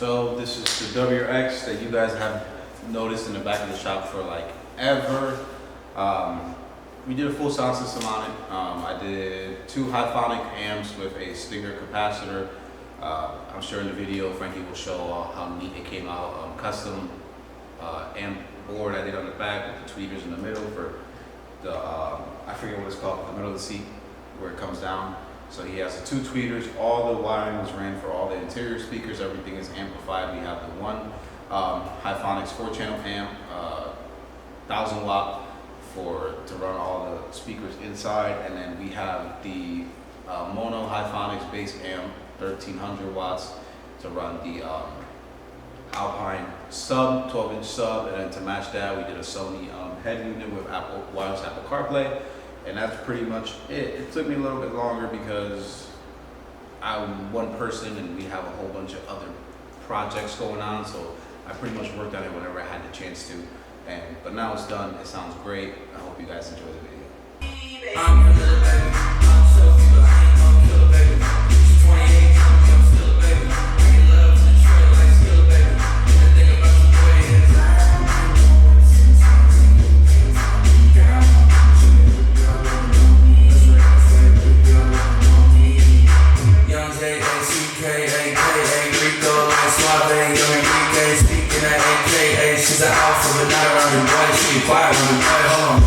So this is the WRX that you guys have noticed in the back of the shop for like ever. We did a full sound system on it. I did 2 high-phonic amps with a Stinger capacitor. I'm sure in the video Frankie will show how neat it came out. Custom amp board I did on the back with the tweeters in the middle for the, I forget what it's called, the middle of the seat where it comes down. So he has the 2 tweeters, all the wiring was ran for all the interior speakers, everything is amplified. We have the 1 High-Phonics 4-channel amp, 1000 watt to run all the speakers inside, and then we have the mono High-Phonics bass amp, 1300 watts to run the Alpine sub, 12-inch sub, and then to match that we did a Sony head unit with wireless Apple CarPlay. And that's pretty much it. It took me a little bit longer because I'm one person and we have a whole bunch of other projects going on. So I pretty much worked on it whenever I had the chance to. But now it's done. It sounds great. I hope you guys enjoy the video. She's an alpha, but not around the boy. She quiet when the boy, hold on.